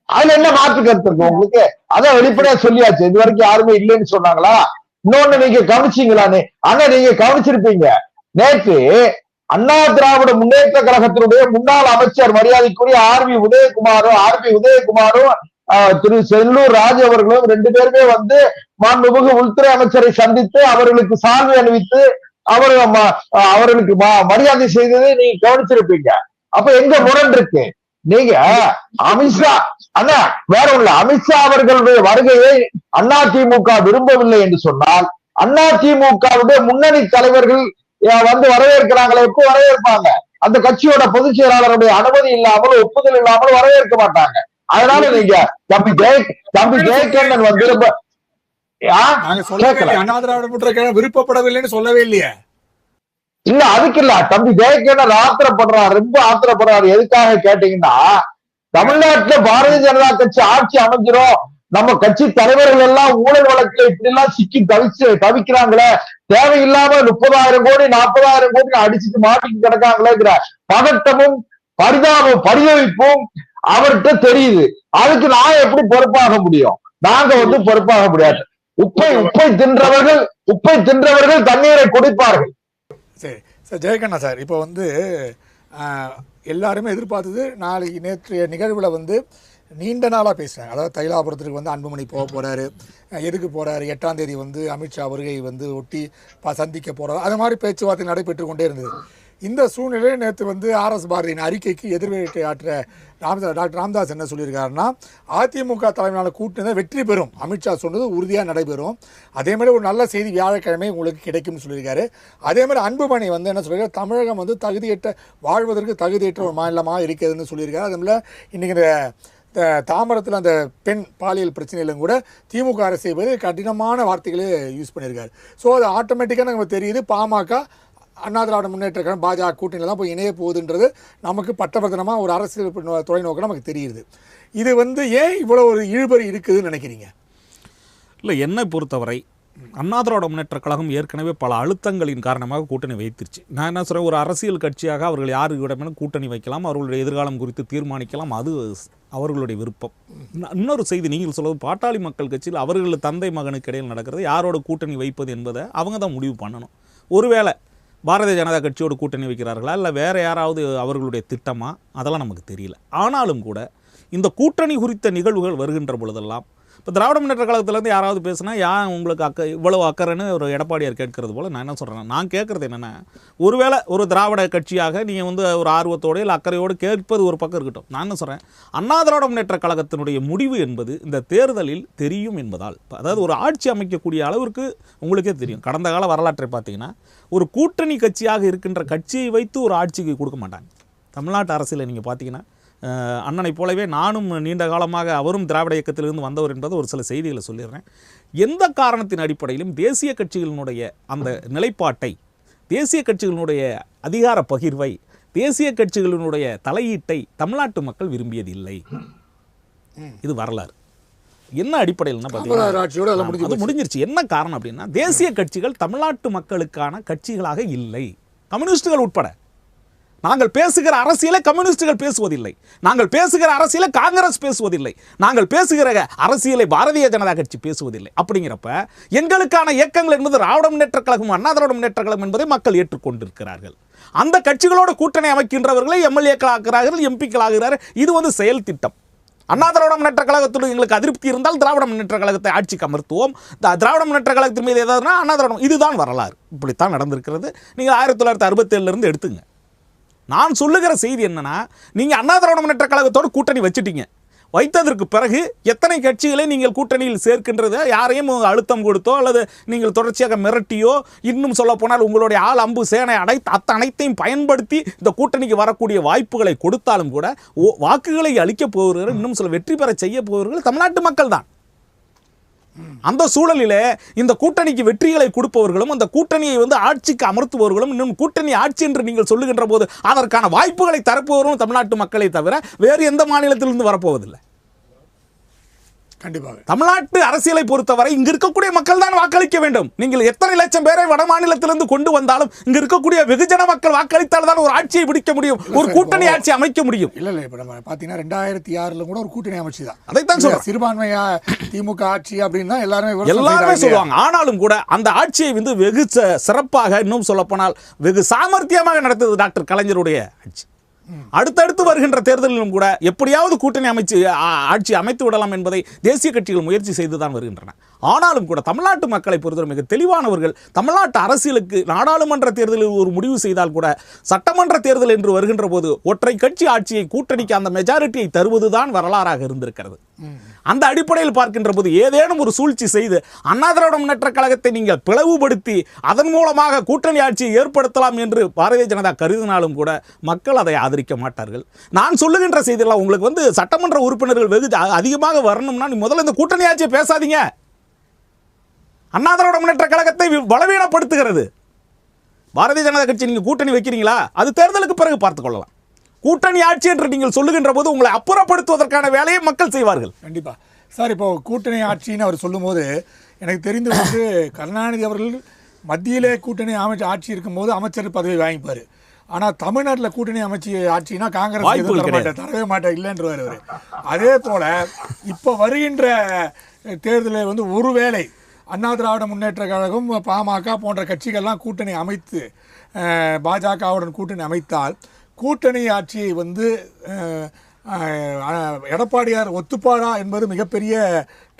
அதுல என்ன மாற்று கருத்து இருக்கு உங்களுக்கு? அதான் வெளிப்படையா சொல்லியாச்சு. இது வரைக்கும் யாருமே இல்லைன்னு சொன்னாங்களா? இன்னொன்னு நீங்க கவனிச்சீங்களான்னு? ஆனா நீங்க கவனிச்சிருப்பீங்க, நேற்று அண்ணா திராவிட முன்னேற்ற கழகத்தினுடைய முன்னாள் அமைச்சர் மரியாதைக்குரிய ஆர்பி உதயகுமாரும் திரு செல்லூர் ராஜ் அவர்களும் 2 பேருமே மாண்புமிகு உள்துறை அமைச்சரை சந்தித்து அவர்களுக்கு சால்வை அணிவித்து அவர்களுக்கு மரியாதை செய்ததை நீங்க கவனிச்சிருப்பீங்க. அப்ப எங்க முரண் இருக்கு? நீங்க அமித்ஷா வேற உள்ள அமித்ஷா அவர்களுடைய வருகையை அதிமுக விரும்பவில்லை என்று சொன்னால், அதிமுகவுடைய முன்னணி தலைவர்கள் வரவேற்கிறாங்களே, எப்போ வரவேற்பாங்க? அந்த கட்சியோட பொதுச் செயலாளருடைய அனுமதி இல்லாமல், ஒப்புதல் இல்லாமல் வரவேற்க மாட்டாங்க. அதனால நீங்க தம்பி ஜெயக்கண்ணன் அண்ணா திராவிட முன்னேற்ற கழகம் விருப்பப்படவில்லைன்னு சொல்லவே இல்லையே. இல்ல, அதுக்கு இல்ல தம்பி ஜெயக்கண்ணன் ஆத்திரப்படுறாரு, ரொம்ப ஆத்திரப்படுறாரு. எதுக்காக கேட்டீங்கன்னா, தமிழ்நாட்டுல பாரதிய ஜனதா கட்சி ஆட்சி அமைஞ்சிரும், நம்ம கட்சி தலைவர்கள் எல்லாம் ஊழல் வழக்குல இப்படி எல்லாம் சிக்கி தவிக்கிறாங்களே, தேவையில்லாம 30,000 கோடி 40,000 கோடி அடிச்சுட்டு மாட்டிக்கு கிடக்காங்களேங்கிற பதட்டமும் பரிதவிப்பும் அவர்கிட்ட தெரியுது. அதுக்கு நான் எப்படி பொறுப்பாக முடியும்? நாங்க பொறுப்பாக முடியாது. உப்பை தின்றவர்கள் தண்ணீரை குடிப்பார்கள். சரி சார், ஜெயக்கண்ணா சார், இப்போ எல்லாருமே எதிர்பார்த்தது நேற்றைய நிகழ்வில் நீண்ட நாளாக பேசுகிறாங்க. அதாவது தைலாபுரத்துக்கு அன்புமணி போக போகிறாரு, எதுக்கு போகிறாரு, 8ஆம் தேதி அமித்ஷா வருகை ஒட்டி சந்திக்க போகிறாரு, அது மாதிரி பேச்சுவார்த்தை நடைபெற்று கொண்டே இருந்தது. இந்த சூழ்நிலையில் நேற்று RS பாரதியின் அறிக்கைக்கு எதிர்வேட்டை ஆற்ற டாக்டர் ராமதாஸ் என்ன சொல்லியிருக்காருன்னா, அதிமுக தலைமையிலான கூட்டணி வெற்றி பெறும், அமித்ஷா சொன்னது உறுதியாக நடைபெறும், அதே மாதிரி ஒரு நல்ல செய்தி வியாழக்கிழமை உங்களுக்கு கிடைக்கும்னு சொல்லியிருக்காரு. அதே மாதிரி அன்புமணி என்ன சொல்லியிருக்காரு, தமிழகம் வாழ்வதற்கு தகுதியற்ற ஒரு மாநிலமாக இருக்கிறதுன்னு சொல்லியிருக்காரு. அதே மாதிரி இன்றைக்கி இந்த தாம்பரத்தில் அந்த பெண் பாலியல் பிரச்சனையிலும் கூட திமுக அரசு செய்வது கடினமான வார்த்தைகளே யூஸ் பண்ணியிருக்காரு. ஸோ அது ஆட்டோமேட்டிக்காக நமக்கு தெரியுது, பாமக அண்ணா திராவிட முன்னேற்ற கழகம் பாஜக கூட்டணியில் தான் போய் இணைய போகுதுன்றது நமக்கு பட்டபத்திரமாக ஒரு அரசியல் தொலைநோக்கு நமக்கு தெரியுது. இது ஏன் இவ்வளோ ஒரு இழுபறி இருக்குதுன்னு நினைக்கிறீங்க? இல்லை, என்னை பொறுத்தவரை அண்ணா திராவிட முன்னேற்ற கழகம் ஏற்கனவே பல அழுத்தங்களின் காரணமாக கூட்டணி வைத்திருச்சு. நான் என்ன சொல்கிறேன், ஒரு அரசியல் கட்சியாக அவர்கள் யாருக்கிடமே கூட்டணி வைக்கலாம், அவர்களுடைய எதிர்காலம் குறித்து தீர்மானிக்கலாம், அது அவர்களுடைய விருப்பம். இன்னொரு செய்தி, நீங்கள் சொல்வது பாட்டாளி மக்கள் கட்சியில் அவர்கள் தந்தை மகனுக்கு இடையில் நடக்கிறது, யாரோட கூட்டணி வைப்பது என்பதை அவங்க தான் முடிவு பண்ணணும். ஒருவேளை பாரதிய ஜனதா கட்சியோடு கூட்டணி வைக்கிறார்களா, இல்லை வேறு யாராவது அவர்களுடைய திட்டமா, அதெல்லாம் நமக்கு தெரியல. ஆனாலும் கூட இந்த கூட்டணி குறித்த நிகழ்வுகள் வருகின்ற பொழுதெல்லாம், இப்போ திராவிட முன்னேற்ற கழகத்திலேருந்து யாராவது பேசுனா, உங்களுக்கு இவ்வளவு அக்கறைன்னு ஒரு எடப்பாடியார் கேட்கறது போல் நான் என்ன சொல்கிறேன், நான் கேட்குறது என்னென்னா, ஒருவேளை ஒரு திராவிட கட்சியாக நீங்கள் ஒரு ஆர்வத்தோடு இல்லை அக்கறையோடு கேட்பது ஒரு பக்கம் இருக்கட்டும். நான் என்ன சொல்கிறேன், அண்ணா திராவிட முன்னேற்ற கழகத்தினுடைய முடிவு என்பது இந்த தேர்தலில் தெரியும் என்பதால், அதாவது ஒரு ஆட்சி அமைக்கக்கூடிய அளவிற்கு உங்களுக்கே தெரியும். கடந்த கால வரலாற்றை பார்த்தீங்கன்னா, ஒரு கூட்டணி கட்சியாக இருக்கின்ற கட்சியை வைத்து ஒரு ஆட்சிக்கு கொடுக்க மாட்டாங்க. தமிழ்நாட்டு அரசியலை நீங்கள் பார்த்தீங்கன்னா, அண்ணனை போலவே நானும் நீண்ட காலமாக அவரும் திராவிட இயக்கத்திலிருந்து வந்தவர் என்பது ஒரு சில செய்திகளை சொல்லிடுறேன். எந்த காரணத்தின் அடிப்படையிலும் தேசிய கட்சிகளினுடைய அந்த நிலைப்பாட்டை தேசிய கட்சிகளினுடைய அதிகார பகிர்வை, தேசிய கட்சிகளினுடைய தலையீட்டை தமிழ்நாட்டு மக்கள் விரும்பியதில்லை. இது வரலாறு. என்ன அடிப்படையில் அது முடிஞ்சிருச்சு. என்ன காரணம் அப்படின்னா, தேசிய கட்சிகள் தமிழ்நாட்டு மக்களுக்கான கட்சிகளாக இல்லை, கம்யூனிஸ்டுகள் உட்பட. நாங்கள் பேசுகிற அரசியலை கம்யூனிஸ்டுகள் பேசுவதில்லை, நாங்கள் பேசுகிற அரசியலை காங்கிரஸ் பேசுவதில்லை, நாங்கள் பேசுகிற அரசியலை பாரதிய ஜனதா கட்சி பேசுவதில்லை. அப்படிங்கிறப்ப எங்களுக்கான இயக்கங்கள் என்பது திராவிட முன்னேற்றக் கழகம், அண்ணா திராவிட முன்னேற்றக் கழகம் என்பதை மக்கள் ஏற்றுக்கொண்டிருக்கிறார்கள். அந்த கட்சிகளோடு கூட்டணி அமைக்கின்றவர்களை எம்எல்ஏக்கள் ஆகிறார்கள், எம்பிக்கள் ஆகிறார்கள். இது செயல் திட்டம். அண்ணா திராவிட முன்னேற்ற கழகத்தில் எங்களுக்கு அதிருப்தி இருந்தால் திராவிட முன்னேற்ற கழகத்தை ஆட்சிக்கு அமர்த்துவோம். திராவிட முன்னேற்ற கழகத்தின் மீது ஏதாவதுனா அண்ணா திராவிடம். இதுதான் வரலாறு. இப்படித்தான் நடந்திருக்கிறது. நீங்கள் 1967 எடுத்துங்க. நான் சொல்லுகிற செய்தி என்னன்னா, நீங்கள் அண்ணா திராவிட முன்னேற்ற கழகத்தோடு கூட்டணி வச்சுட்டீங்க. வைத்ததற்கு பிறகு எத்தனை கட்சிகளை நீங்கள் கூட்டணியில் சேர்க்கின்றது, யாரையும் அழுத்தம் கொடுத்தோ அல்லது நீங்கள் தொடர்ச்சியாக மிரட்டியோ, இன்னும் சொல்ல போனால் உங்களுடைய ஆள் அம்பு சேனை அனைத்தையும் பயன்படுத்தி இந்த கூட்டணிக்கு வரக்கூடிய வாய்ப்புகளை கொடுத்தாலும் கூட வாக்குகளை அளிக்கப் போவர்கள், இன்னும் சில வெற்றி பெற செய்ய போவர்கள் தமிழ்நாட்டு மக்கள் தான். அந்த சூழலிலே இந்த கூட்டணிக்கு வெற்றிகளை கொடுப்பவர்களும் அந்த கூட்டணியை ஆட்சிக்கு அமர்த்துபவர்களும், இன்னும் கூட்டணி ஆட்சி என்று நீங்கள் சொல்லுகின்ற போது அதற்கான வாய்ப்புகளை தரப்பவர்களும் தமிழ்நாட்டு மக்களை தவிர வேறு எந்த மாநிலத்திலிருந்து வரப்போவதில்லை. கண்டிப்பாக தமிழ்நாட்டு அரசியலை பொறுத்தவரை இங்க இருக்கக்கூடிய மக்கள் தான் வாக்களிக்க வேண்டும். நீங்கள் எத்தனை லட்சம் பேரை வட மாநிலத்திலிருந்து கொண்டு வந்தாலும் இங்க இருக்கக்கூடிய வெகுஜன மக்கள் வாக்களித்தால் தான் ஒரு ஆட்சியை பிடிக்க முடியும், ஒரு கூட்டணி ஆட்சி அமைக்க முடியும். இல்ல இப்ப நம்ம பாத்தீங்கன்னா 2006 கூட ஒரு கூட்டணி அமைச்சுதான். அதைத்தான் சொல்றேன். சிறுபான்மையா திமுக ஆட்சி அப்படின்னா எல்லாருமே சொல்லுவாங்க. ஆனாலும் கூட அந்த ஆட்சியை வெகு சிறப்பாக, இன்னும் சொல்ல போனால் வெகு சாமர்த்தியமாக நடத்தது டாக்டர் கலைஞருடைய ஆட்சி. அடுத்தடுத்து வருகின்ற தேர்தலிலும் கூட எப்படியாவது கூட்டணி ஆட்சி அமைத்து விடலாம் என்பதை தேசிய கட்சிகள் முயற்சி செய்துதான் வருகின்றன. ஆனாலும் கூட தமிழ்நாட்டு மக்களை பொறுத்தவரை மிக தெளிவானவர்கள். தமிழ்நாட்டு அரசியலுக்கு நாடாளுமன்ற தேர்தலில் ஒரு முடிவு செய்தால் கூட சட்டமன்ற தேர்தல் என்று வருகின்ற போது ஒற்றை கட்சி ஆட்சியை, கூட்டணிக்கு அந்த மெஜாரிட்டியை தருவதுதான் வரலாறாக இருந்திருக்கிறது. அந்த அடிப்படையில் பார்க்கின்ற போது ஏதேனும் ஒரு சூழ்ச்சி செய்து அண்ணா திராவிட முன்னேற்ற கழகத்தை நீங்கள் பிளவுபடுத்தி அதன் மூலமாக கூட்டணி ஆட்சியை ஏற்படுத்தலாம் என்று பாரதிய ஜனதா கருதினாலும் கூட மக்கள் அதை ஆதரிக்க மாட்டார்கள். நான் சொல்லுகின்ற செய்தியெல்லாம் உங்களுக்கு சட்டமன்ற உறுப்பினர்கள் வெகு அதிகமாக வரணும்னா நீ முதல்ல இந்த கூட்டணி ஆட்சியை பேசாதீங்க. அண்ணா திராவிட முன்னேற்ற கழகத்தை பலவீனப்படுத்துகிறது. பாரதிய ஜனதா கட்சி நீங்க கூட்டணி வைக்கிறீங்களா, அது தேர்தலுக்கு பிறகு பார்த்துக் கொள்ளலாம். கூட்டணி ஆட்சி என்று நீங்கள் சொல்லுகின்ற போது உங்களை அப்புறப்படுத்துவதற்கான வேலையை மக்கள் செய்வார்கள். கண்டிப்பா சார். இப்போ கூட்டணி ஆட்சின்னு அவர் சொல்லும் போது எனக்கு தெரிந்து கருணாநிதி அவர்கள் மத்தியிலே கூட்டணி ஆட்சி இருக்கும் போது அமைச்சர் பதவி வாங்கிப்பாரு. ஆனா தமிழ்நாட்டில் கூட்டணி ஆட்சினா காங்கிரஸ் தரவே மாட்டேன் இல்லைன்றவர். அதே போல இப்ப வருகின்ற தேர்தலில் ஒருவேளை அண்ணா திராவிட முன்னேற்ற கழகம், பாமக போன்ற கட்சிகள்லாம் கூட்டணி அமைத்து பாஜகவுடன் கூட்டணி அமைத்தால் கூட்டணி ஆட்சியை எடப்பாடியார் ஒத்துப்பாரா என்பது மிகப்பெரிய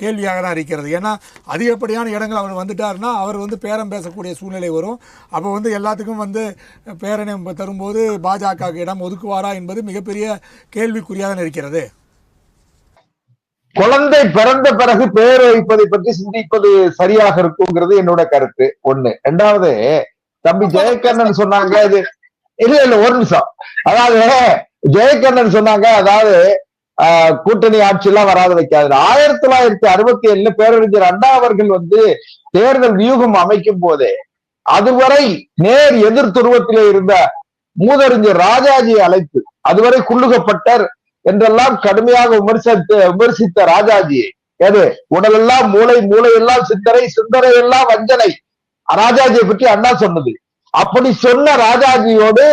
கேள்வியாக தான் இருக்கிறது. ஏன்னா அதிகப்படியான இடங்கள் அவர் வந்துட்டார்னா அவர் பேரம் பேசக்கூடிய சூழ்நிலை வரும். அப்போ எல்லாத்துக்கும் பேரணி தரும்போது பாஜக இடம் ஒதுக்குவாரா என்பது மிகப்பெரிய கேள்விக்குறியாக இருக்கிறது. குழந்தை பிறந்த பிறகு பேர் வைப்பதை பற்றி சிந்திப்பது சரியாக இருக்குங்கிறது என்னோட கருத்து. ஒண்ணு. ரெண்டாவது, தம்பி ஜெயக்கண்ணன் சொன்னாங்க, இது இல்ல ஒரு நிமிஷம், அதாவது ஜெயக்கண்ணன் சொன்னாங்க, அதாவது கூட்டணி ஆட்சி எல்லாம் வராது வைக்காது. 1967 பேரறிஞர் அண்ணா அவர்கள் தேர்தல் வியூகம் அமைக்கும் போதே அதுவரை நேர் எதிர் துருவத்திலே இருந்த மூதறிஞர் ராஜாஜியை அழைத்து, அதுவரை குள்ளுகப்பட்டர் என்றெல்லாம் கடுமையாக விமர்சித்த ராஜாஜியை, எது உடலெல்லாம் மூளை, மூளையெல்லாம் சிந்தனை, சிந்தனை எல்லாம் வஞ்சனை, ராஜாஜியை பற்றி அண்ணா சொன்னது. அப்படி சொன்ன ராஜாஜியோடு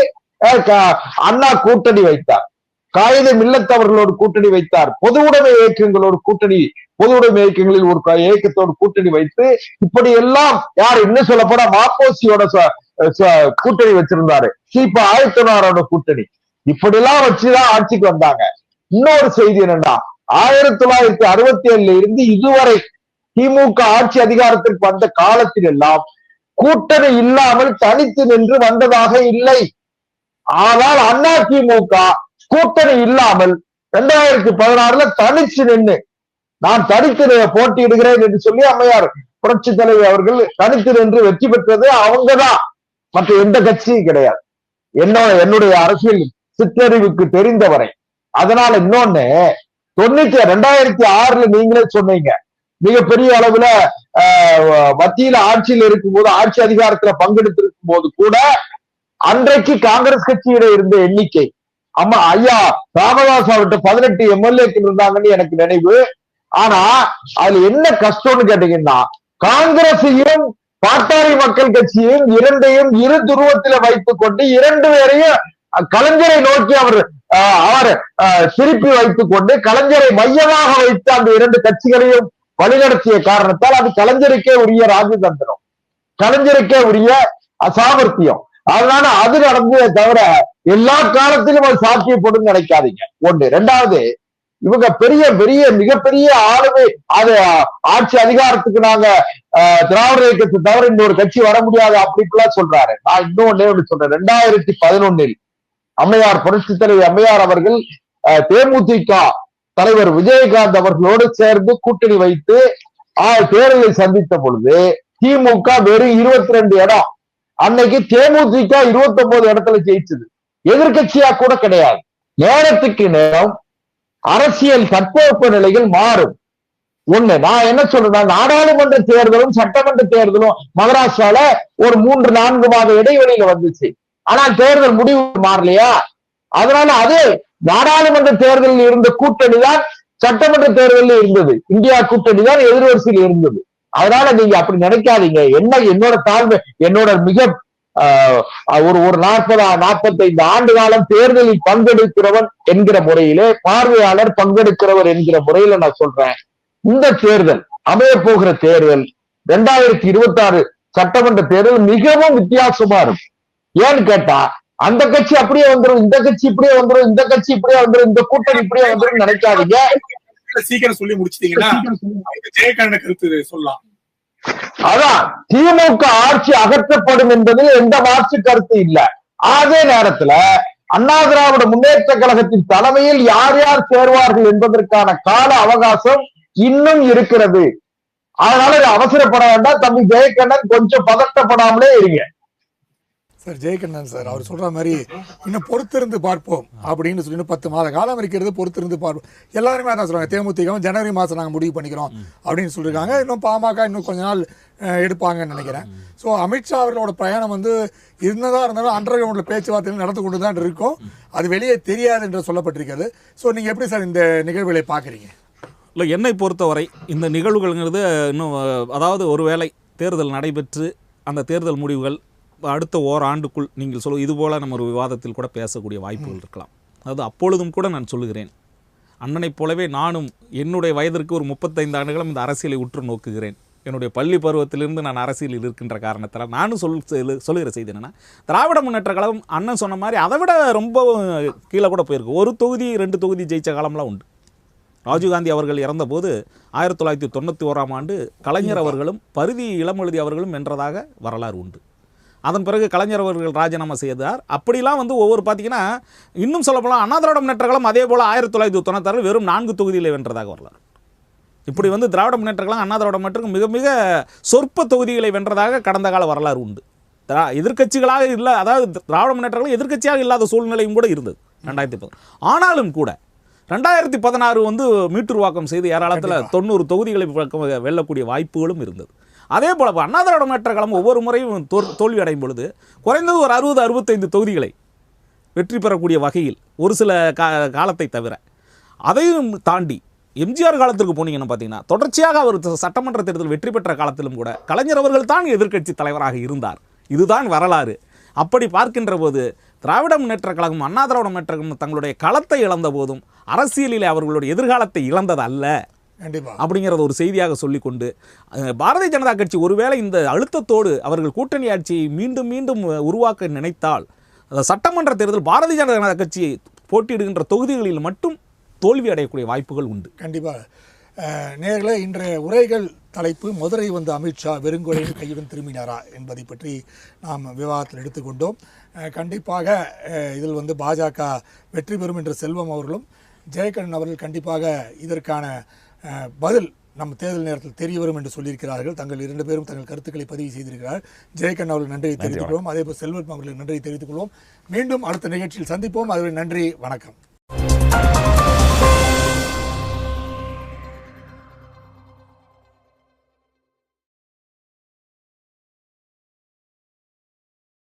அண்ணா கூட்டணி வைத்தார். காகிதம் இல்லத்தவர்களோடு கூட்டணி வைத்தார். பொது உடைமை இயக்கங்களோடு கூட்டணி, பொது உடைமை இயக்கங்களில் ஒரு இயக்கத்தோடு கூட்டணி வைத்து இப்படி எல்லாம் யார் இன்னும் சொல்ல போனா மாப்போசியோட கூட்டணி வச்சிருந்தாரு. சீப்பா ஆயத்தனாரோட கூட்டணி, இப்படி எல்லாம் வச்சுதான் ஆட்சிக்கு வந்தாங்க. இன்னொரு செய்தி என்னன்னா, 1967 இருந்து இதுவரை திமுக ஆட்சி அதிகாரத்திற்கு வந்த காலத்தில் எல்லாம் கூட்டணி இல்லாமல் தனித்து நின்று வந்ததாக இல்லை. ஆனால் அண்ணா திமுக கூட்டணி இல்லாமல் 2016 தனிச்சு நின்று நான் தனித்து போட்டியிடுகிறேன் என்று சொல்லி அம்மையார் புரட்சி தலைவர் அவர்கள் தனித்து நின்று வெற்றி பெற்றது அவங்கதான், மற்ற எந்த கட்சியும் கிடையாது. என்னுடைய அரசியல் சிற்றறிவுக்கு தெரிந்தவரை. அதனால இன்னொன்னு, 2006 நீங்களே சொன்னீங்க, மிகப்பெரிய அளவுல மத்தியில ஆட்சியில் இருக்கும்போது, ஆட்சி அதிகாரத்துல பங்கெடுத்திருக்கும் போது கூட அன்றைக்கு காங்கிரஸ் கட்சியிட இருந்த எண்ணிக்கை, அம்மா ஐயா ராமதாஸ் அவர்கிட்ட 18 எம்எல்ஏக்கள் இருந்தாங்கன்னு எனக்கு நினைவு. ஆனா அதுல என்ன கஷ்டம்னு கேட்டீங்கன்னா, காங்கிரஸையும் பாட்டாளி மக்கள் கட்சியையும் இரண்டையும் இரு துருவத்தில வைத்துக் கொண்டு இரண்டு பேரையும் கலைஞரை நோக்கி அவர் திருப்பி வைத்துக் கொண்டு கலைஞரை மையமாக வைத்து அந்த இரண்டு கட்சிகளையும் வழிநடத்திய காரணத்தால் அது கலைஞருக்கே உரிய ராஜதந்திரம், கலைஞருக்கே உரிய அசாமர்த்தியம். அதனால அது நடந்ததே தவிர எல்லா காலத்திலும் அது சாத்தியப்படும் நினைக்காதீங்க. ஒண்ணு. ரெண்டாவது, இவங்க பெரிய பெரிய மிகப்பெரிய ஆளுமை, அது ஆட்சி அதிகாரத்துக்கு நாங்க திராவிட இயக்கத்தை தவிர இன்னொரு கட்சி வர முடியாது அப்படின்லாம் சொல்றாரு. நான் இன்னொன்னே ஒண்ணு சொல்றேன். 2011 அம்மையார், புரட்சி தலைவர் அம்மையார் அவர்கள் தேமுதிக தலைவர் விஜயகாந்த் அவர்களோடு சேர்ந்து கூட்டணி வைத்து தேர்தலை சந்தித்த பொழுது திமுக வெறும் 22 இடம், அன்னைக்கு தேமுதிக 29 இடத்துல ஜெயிச்சது. எதிர்கட்சியா கூட கிடையாது. நேரத்துக்கு நேரம் அரசியல் தட்பவெப்ப நிலைகள் மாறும். ஒண்ணு, நான் என்ன சொல்றேன், நாடாளுமன்ற தேர்தலும் சட்டமன்ற தேர்தலும் மகாராஷ்டிரால ஒரு 3-4 மாத இடைவெளியில வந்துச்சு. ஆனால் தேர்தல் முடிவு மாறலையா? அதனால அதே நாடாளுமன்ற தேர்தலில் இருந்த கூட்டணி தான் சட்டமன்ற தேர்தலில் இருந்தது. இந்தியா கூட்டணி தான் எதிர்வரிசையில் இருந்தது. அதனால நீங்க அப்படி நினைக்காதீங்க. என்னோட தாழ்வு, என்னோட மிக ஒரு 40-45 ஆண்டு காலம் தேர்தலில் பங்கெடுக்கிறவன் என்கிற முறையிலே, பார்வையாளர் பங்கெடுக்கிறவர் என்கிற முறையில நான் சொல்றேன், இந்த தேர்தல் அமைய போகிற தேர்தல் 2026 சட்டமன்ற தேர்தல் மிகவும் வித்தியாசமா இருக்கும். ஏன்னு கேட்டா, அந்த கட்சி அப்படியே வந்துடும், இந்த கட்சி இப்படியே வந்துடும், இந்த கட்சி இப்படியே வந்துடும், இந்த கூட்டணி இப்படியே வந்துடும் நினைக்காதீங்க. சீக்கிரம் சொல்லி முடிச்சிட்டீங்கன்னா ஜெயகண்ணன் கருத்து சொல்லலாம். அதான், திமுக ஆட்சி அகற்றப்படும் என்பதில் எந்த மாற்று கருத்து இல்ல. அதே நேரத்துல அண்ணா திராவிட முன்னேற்ற கழகத்தின் தலைமையில் யார் யார் சேர்வார்கள் என்பதற்கான கால அவகாசம் இன்னும் இருக்கிறது. அதனால அவசரப்பட வேண்டாம். தம்பி ஜெயகண்ணன், கொஞ்சம் பதட்டப்படாமலே இருங்க சார். ஜெயகண்ணன் சார் அவர் சொல்ற மாதிரி இன்னும் பொறுத்திருந்து பார்ப்போம் அப்படின்னு சொல்லி 10 மாத காலம் இருக்கிறது, பொறுத்திருந்து பார்ப்போம். எல்லாருமே அதான் சொல்றாங்க. தேமுதிக ஜனவரி மாதம் நாங்கள் முடிவு பண்ணிக்கிறோம் அப்படின்னு சொல்லியிருக்காங்க. இன்னும் பாமக இன்னும் கொஞ்ச நாள் எடுப்பாங்கன்னு நினைக்கிறேன். ஸோ அமித்ஷா அவர்களோட பயணம் இருந்ததா இருந்தாலும் அண்டர் கிரவுண்டில் பேச்சுவார்த்தைகள் நடந்து கொண்டு தான் இருக்கும். அது வெளியே தெரியாது என்று சொல்லப்பட்டிருக்கிறது. ஸோ நீங்கள் எப்படி சார் இந்த நிகழ்வுகளை பார்க்குறீங்க? இல்லை, என்னை பொறுத்தவரை இந்த நிகழ்வுகள்ங்கிறது இன்னும், அதாவது ஒருவேளை தேர்தல் நடைபெற்று அந்த தேர்தல் முடிவுகள் அடுத்த ஓராண்டுக்குள் நீங்கள் சொல்ல இது போல் நம்ம ஒரு விவாதத்தில் கூட பேசக்கூடிய வாய்ப்புகள் இருக்கலாம். அதாவது அப்பொழுதும் கூட நான் சொல்லுகிறேன், அண்ணனைப் போலவே நானும் என்னுடைய வயதிற்கு ஒரு 35 ஆண்டுகளும் இந்த அரசியலை உற்று நோக்குகிறேன். என்னுடைய பள்ளி பருவத்திலிருந்து நான் அரசியலில் இருக்கின்ற காரணத்தால் நானும் சொல்லுகிற செய்தி என்னென்னா, திராவிட முன்னேற்ற கழகம் அண்ணன் சொன்ன மாதிரி அதை விட ரொம்ப கீழே கூட போயிருக்கு. 1 தொகுதி 2 தொகுதி ஜெயிச்ச காலம்லாம் உண்டு. ராஜீவ்காந்தி அவர்கள் இறந்தபோது 1991ஆம் ஆண்டு கலைஞர் அவர்களும் பரிதி இளமொழுதி அவர்களும் வென்றதாக வரலாறு உண்டு. அதன் பிறகு கலைஞர் அவர்கள் ராஜினாமா செய்தார். அப்படிலாம் ஒவ்வொரு பார்த்தீங்கன்னா, இன்னும் சொல்லப்போனால் அண்ணா திராவிட முன்னேற்ற கழகம் அதே போல் 1996 வெறும் 4 தொகுதியில் வென்றதாக வரலாறு. இப்படி திராவிட முன்னேற்ற கழகம் அண்ணா திராவிட முன்னேற்ற மிக மிக சொற்ப தொகுதிகளை வென்றதாக கடந்த கால வரலாறு உண்டு. எதிர்க்கட்சிகளாக இல்லை, அதாவது திராவிட முன்னேற்ற கழகம் எதிர்க்கட்சியாக இல்லாத சூழ்நிலையும் கூட இருந்தது 2010. ஆனாலும் கூட 2016 மீட்டுருவாக்கம் செய்து ஏராளத்தில் 90 தொகுதிகளை வெல்லக்கூடிய வாய்ப்புகளும் இருந்தது. அதே போல அண்ணா திராவிட முன்னேற்ற கழகம் ஒவ்வொரு முறையும் தோல்வி அடையும் பொழுது குறைந்தது ஒரு 60-65 தொகுதிகளை வெற்றி பெறக்கூடிய வகையில் ஒரு சில காலத்தை தவிர, அதையும் தாண்டி எம்ஜிஆர் காலத்திற்கு போனீங்கன்னு பார்த்தீங்கன்னா, தொடர்ச்சியாக அவர் சட்டமன்ற தேர்தல் வெற்றி பெற்ற காலத்திலும் கூட கலைஞர் அவர்கள் தான் எதிர்க்கட்சி தலைவராக இருந்தார். இதுதான் வரலாறு. அப்படி பார்க்கின்ற போது திராவிட முன்னேற்ற கழகம், அண்ணா திராவிட முன்னேற்ற கழகம் தங்களுடைய களத்தை இழந்த போதும் அரசியலில் அவர்களுடைய எதிர்காலத்தை இழந்தது அல்ல அப்படிங்கிறத ஒரு செய்தியாக சொல்லிக்கொண்டு, பாரதிய ஜனதா கட்சி ஒருவேளை இந்த அழுத்தத்தோடு அவர்கள் கூட்டணி ஆட்சியை மீண்டும் மீண்டும் உருவாக்க நினைத்தால், சட்டமன்ற தேர்தல் பாரதிய ஜனதா கட்சி போட்டியிடுகின்ற தொகுதிகளில் மட்டும் தோல்வி அடையக்கூடிய வாய்ப்புகள் உண்டு. கண்டிப்பாக. நேர்களே, இன்றைய உரைகள் தலைப்பு மதுரை வந்த அமித்ஷா வெறுங்கொலையில் கையுடன் திரும்பினாரா என்பதை பற்றி நாம் விவாதத்தில் எடுத்துக்கொண்டோம். கண்டிப்பாக இதில் பாஜக வெற்றி பெறும் என்ற செல்வம் அவர்களும் ஜெயகண்ணன் அவர்கள் கண்டிப்பாக இதற்கான பதில் நம்ம தேர்தல் நேரத்தில் தெரிய வரும் என்று சொல்லியிருக்கிறார்கள். தங்கள் 2 பேரும் தங்கள் கருத்துக்களை பதிவு செய்திருக்கிறார். ஜெயகண்ணன் அவர்கள் நன்றியை தெரிவித்துக் கொள்வோம். அதேபோல் செல்வம் அவர்களுக்கு நன்றியை தெரிவித்துக் கொள்வோம். மீண்டும் அடுத்த நிகழ்ச்சியில் சந்திப்போம். அதுவரை நன்றி, வணக்கம்.